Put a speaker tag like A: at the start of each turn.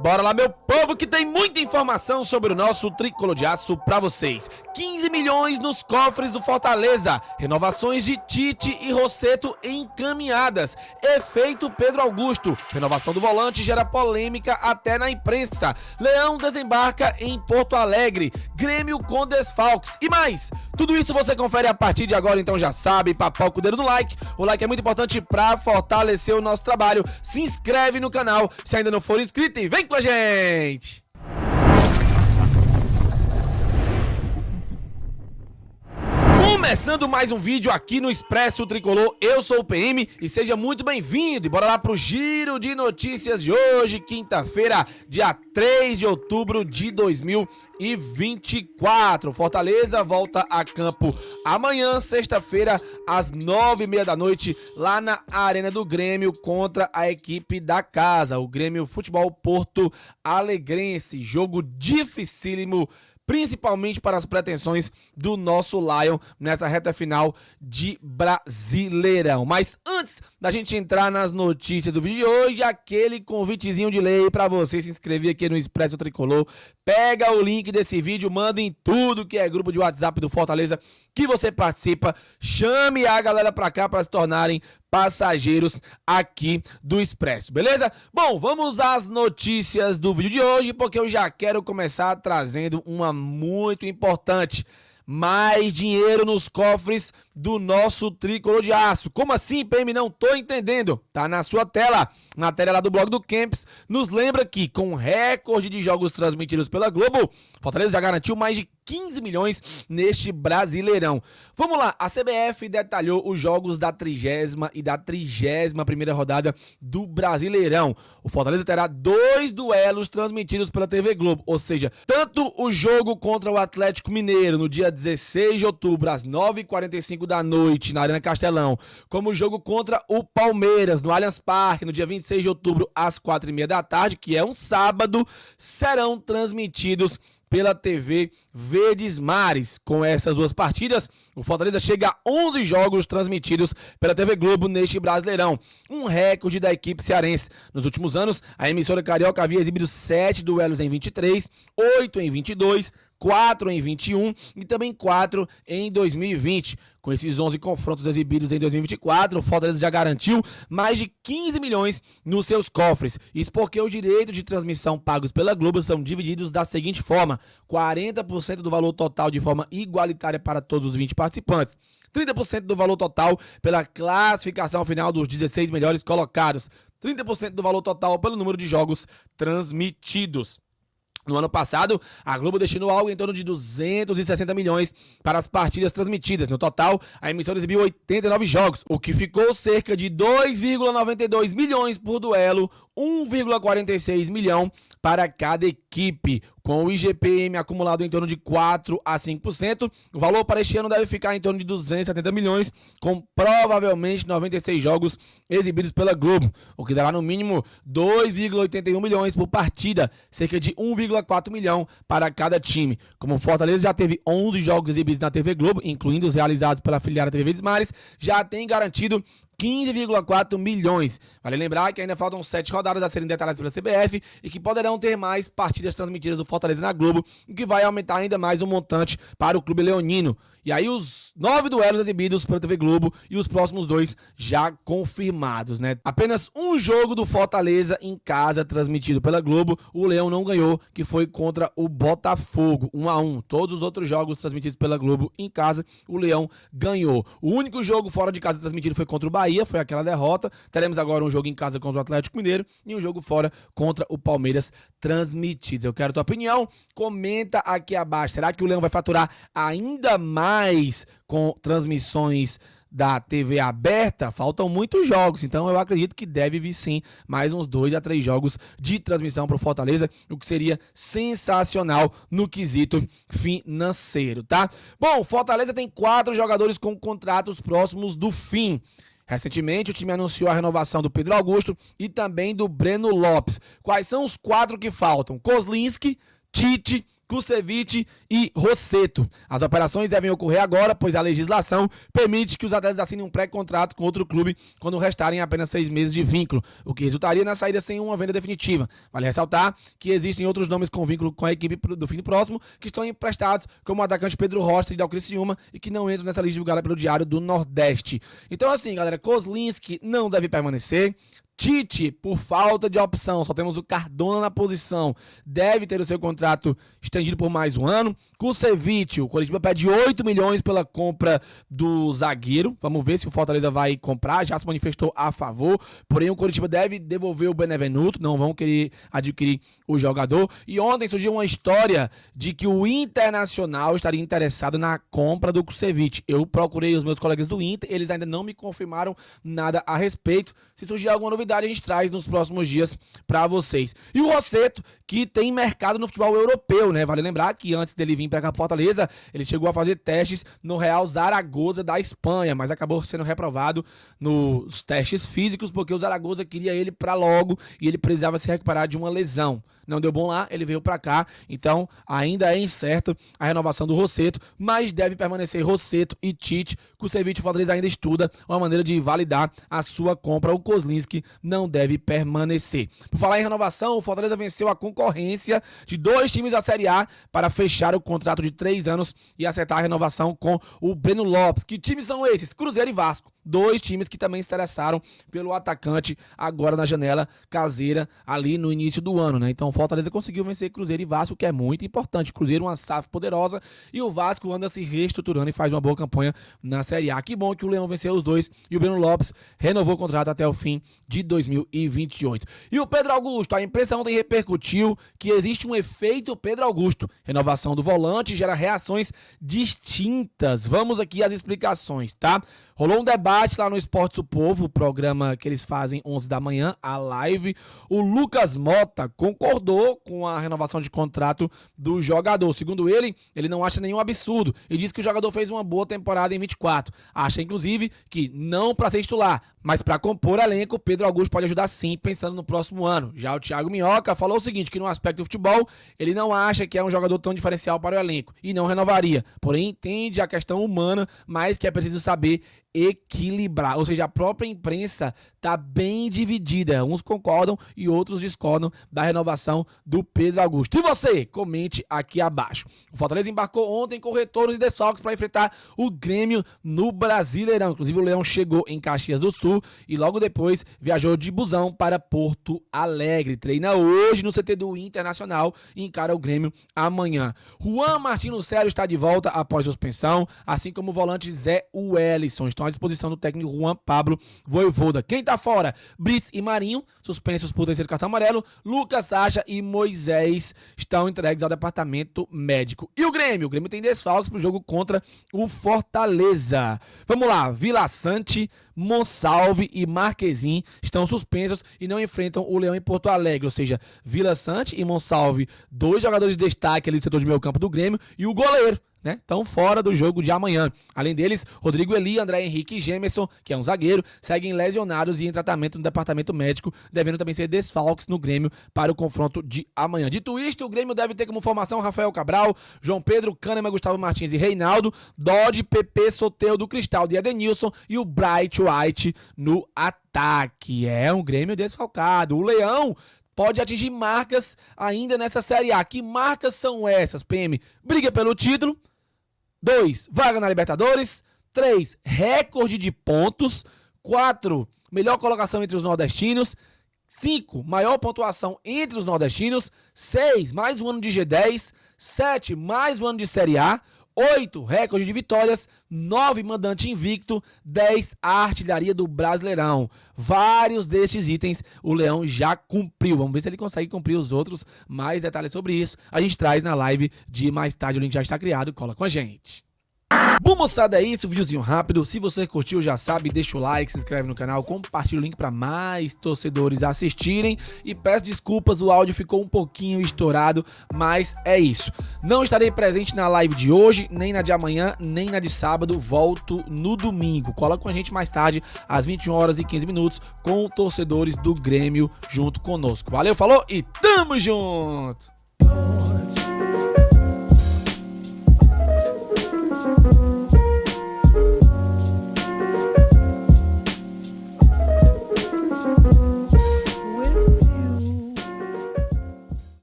A: Bora lá, meu povo, que tem muita informação sobre o nosso tricolor de aço pra vocês. 15 milhões nos cofres do Fortaleza. Renovações de Tite e Rossetto encaminhadas. Efeito Pedro Augusto. Renovação do volante gera polêmica até na imprensa. Leão desembarca em Porto Alegre. Grêmio com desfalques e mais. Tudo isso você confere a partir de agora, então já sabe, papoca o dedo no like. O like é muito importante pra fortalecer o nosso trabalho. Se inscreve no canal se ainda não for inscrito e vem com a gente! Começando mais um vídeo aqui no Expresso Tricolor, eu sou o PM e seja muito bem-vindo. E bora lá pro giro de notícias de hoje, quinta-feira, dia 3 de outubro de 2024. Fortaleza volta a campo amanhã, sexta-feira, às 9h30 da noite, lá na Arena do Grêmio, contra a equipe da casa, o Grêmio Futebol Porto Alegrense. Jogo dificílimo, principalmente para as pretensões do nosso Lion nessa reta final de Brasileirão. Mas antes da gente entrar nas notícias do vídeo de hoje, aquele convitezinho de lei para você se inscrever aqui no Expresso Tricolor. Pega o link desse vídeo, manda em tudo que é grupo de WhatsApp do Fortaleza que você participa. Chame a galera para cá para se tornarem passageiros aqui do Expresso, beleza? Bom, vamos às notícias do vídeo de hoje, porque eu já quero começar trazendo uma muito importante. Mais dinheiro nos cofres do nosso tricolor de aço. Como assim, PM? Não tô entendendo. Tá na sua tela. Na tela lá do blog do Camps. Nos lembra que, com recorde de jogos transmitidos pela Globo, Fortaleza já garantiu mais de 15 milhões neste Brasileirão. Vamos lá, a CBF detalhou os jogos da 30ª e da 31ª rodada do Brasileirão. O Fortaleza terá 2 duelos transmitidos pela TV Globo, ou seja, tanto o jogo contra o Atlético Mineiro no dia 16 de outubro às 9h45 da noite na Arena Castelão, como o jogo contra o Palmeiras no Allianz Parque no dia 26 de outubro às 4h30 da tarde, que é um sábado, serão transmitidos pela TV Verdes Mares. Com essas duas partidas, o Fortaleza chega a 11 jogos transmitidos pela TV Globo neste Brasileirão, um recorde da equipe cearense. Nos últimos anos, a emissora carioca havia exibido 7 duelos em 23, 8 em 22, 4 em 21 e também 4 em 2020. Com esses 11 confrontos exibidos em 2024, o Fortaleza já garantiu mais de 15 milhões nos seus cofres. Isso porque os direitos de transmissão pagos pela Globo são divididos da seguinte forma: 40% do valor total de forma igualitária para todos os 20 participantes, 30% do valor total pela classificação final dos 16 melhores colocados, 30% do valor total pelo número de jogos transmitidos. No ano passado, a Globo destinou algo em torno de 260 milhões para as partidas transmitidas. No total, a emissora exibiu 89 jogos, o que ficou cerca de 2,92 milhões por duelo, 1,46 milhão para cada equipe. Com o IGPM acumulado em torno de 4 a 5%, o valor para este ano deve ficar em torno de 270 milhões, com provavelmente 96 jogos exibidos pela Globo, o que dará no mínimo 2,81 milhões por partida, cerca de 1,4 milhão para cada time. Como o Fortaleza já teve 11 jogos exibidos na TV Globo, incluindo os realizados pela afiliada TV Verdes Mares, já tem garantido 15,4 milhões. Vale lembrar que ainda faltam 7 rodadas a serem detalhadas pela CBF e que poderão ter mais partidas transmitidas do Fortaleza na Globo, o que vai aumentar ainda mais o montante para o clube leonino. E aí os 9 duelos exibidos pela TV Globo e os próximos 2 já confirmados, né? Apenas um jogo do Fortaleza em casa transmitido pela Globo, o Leão não ganhou, que foi contra o Botafogo, 1-1. Todos os outros jogos transmitidos pela Globo em casa, o Leão ganhou. O único jogo fora de casa transmitido foi contra o Bahia, foi aquela derrota. Teremos agora um jogo em casa contra o Atlético Mineiro e um jogo fora contra o Palmeiras transmitidos. Eu quero a tua opinião, comenta aqui abaixo. Será que o Leão vai faturar ainda mais com transmissões da TV aberta? Faltam muitos jogos, então eu acredito que deve vir sim mais uns 2 a 3 jogos de transmissão para o Fortaleza, o que seria sensacional no quesito financeiro, tá? Bom, o Fortaleza tem 4 jogadores com contratos próximos do fim. Recentemente, o time anunciou a renovação do Pedro Augusto e também do Breno Lopes. Quais são os 4 que faltam? Kozlinski, Tite, Kusevich e Rossetto. As operações devem ocorrer agora, pois a legislação permite que os atletas assinem um pré-contrato com outro clube quando restarem apenas 6 meses de vínculo, o que resultaria na saída sem uma venda definitiva. Vale ressaltar que existem outros nomes com vínculo com a equipe do fim próximo que estão emprestados, como o atacante Pedro Rocha de Criciúma, e que não entram nessa lista divulgada pelo Diário do Nordeste. Então assim, galera, Kozlinski não deve permanecer. Tite, por falta de opção, só temos o Cardona na posição, deve ter o seu contrato estendido por mais um ano. Kusevich, o Coritiba pede 8 milhões pela compra do zagueiro. Vamos ver se o Fortaleza vai comprar, já se manifestou a favor. Porém, o Coritiba deve devolver o Benevenuto, não vão querer adquirir o jogador. E ontem surgiu uma história de que o Internacional estaria interessado na compra do Kusevich. Eu procurei os meus colegas do Inter, eles ainda não me confirmaram nada a respeito. Se surgir alguma novidade, a gente traz nos próximos dias para vocês. E o Rossetto, que tem mercado no futebol europeu, né? Vale lembrar que antes dele vir para cá, Fortaleza, ele chegou a fazer testes no Real Zaragoza da Espanha, mas acabou sendo reprovado nos testes físicos porque o Zaragoza queria ele para logo e ele precisava se recuperar de uma lesão. Não deu bom lá, ele veio para cá, então ainda é incerto a renovação do Rossetto, mas deve permanecer Rossetto e Tite. Kusevich, o Fortaleza ainda estuda uma maneira de validar a sua compra. O Kozlinski não deve permanecer. Por falar em renovação, o Fortaleza venceu a concorrência de 2 times da Série A para fechar o contrato de 3 anos e acertar a renovação com o Breno Lopes. Que times são esses? Cruzeiro e Vasco. 2 times que também se interessaram pelo atacante agora na janela caseira ali no início do ano, né? Então o Fortaleza conseguiu vencer Cruzeiro e Vasco, que é muito importante. Cruzeiro uma SAF poderosa e o Vasco anda se reestruturando e faz uma boa campanha na Série A. Que bom que o Leão venceu os 2 e o Breno Lopes renovou o contrato até o fim de 2028. E o Pedro Augusto, a imprensa ontem repercutiu que existe um efeito Pedro Augusto. Renovação do volante gera reações distintas. Vamos aqui às explicações, tá? Rolou um debate lá no Esportes do Povo, o programa que eles fazem 11 da manhã, a live. O Lucas Mota concordou com a renovação de contrato do jogador. Segundo ele, ele não acha nenhum absurdo e diz que o jogador fez uma boa temporada em 24. Acha, inclusive, que não para ser titular, mas para compor elenco, Pedro Augusto pode ajudar sim, pensando no próximo ano. Já o Thiago Minhoca falou o seguinte, que no aspecto do futebol, ele não acha que é um jogador tão diferencial para o elenco e não renovaria. Porém, entende a questão humana, mas que é preciso saber equilibrar, ou seja, a própria imprensa está bem dividida, uns concordam e outros discordam da renovação do Pedro Augusto. E você? Comente aqui abaixo. O Fortaleza embarcou ontem com retornos e desfalques para enfrentar o Grêmio no Brasileirão. Inclusive o Leão chegou em Caxias do Sul e logo depois viajou de busão para Porto Alegre. Treina hoje no CT do Internacional e encara o Grêmio amanhã. Juan Martino Cero está de volta após suspensão, assim como o volante Zé Wellison. Estão à disposição do técnico Juan Pablo Vojvoda. Quem tá fora? Brits e Marinho, suspensos por terceiro cartão amarelo. Lucas Sacha e Moisés estão entregues ao departamento médico. E o Grêmio? O Grêmio tem desfalques pro jogo contra o Fortaleza. Vamos lá, Vila Sante, Monsalve e Marquezin estão suspensos e não enfrentam o Leão em Porto Alegre, ou seja, Vila Sante e Monsalve, 2 jogadores de destaque ali do setor de meio campo do Grêmio e o goleiro, né? Estão fora do jogo de amanhã. Além deles, Rodrigo Eli, André Henrique e Gemerson, que é um zagueiro, seguem lesionados e em tratamento no departamento médico, devendo também ser desfalques no Grêmio para o confronto de amanhã. Dito isto, o Grêmio deve ter como formação Rafael Cabral, João Pedro, Kahneman, Gustavo Martins e Reinaldo, Dodge, PP, Soteldo, Cristaldo e Edenilson e o Bright White no ataque. É um Grêmio desfalcado. O Leão pode atingir marcas ainda nessa Série A. Que marcas são essas, PM? Briga pelo título. 2, vaga na Libertadores. 3, recorde de pontos. 4, melhor colocação entre os nordestinos. 5, maior pontuação entre os nordestinos. 6, mais um ano de G10. 7, mais um ano de Série A. 8, recorde de vitórias. 9, mandante invicto. 10, a artilharia do Brasileirão. Vários destes itens o Leão já cumpriu. Vamos ver se ele consegue cumprir os outros. Mais detalhes sobre isso a gente traz na live de mais tarde. O link já está criado. Cola com a gente. Bom, moçada, é isso, videozinho rápido. Se você curtiu, já sabe, deixa o like, se inscreve no canal, compartilha o link para mais torcedores assistirem. E peço desculpas, o áudio ficou um pouquinho estourado, mas é isso. Não estarei presente na live de hoje, nem na de amanhã, nem na de sábado. Volto no domingo. Cola com a gente mais tarde, às 21h15, com torcedores do Grêmio junto conosco. Valeu, falou e tamo junto!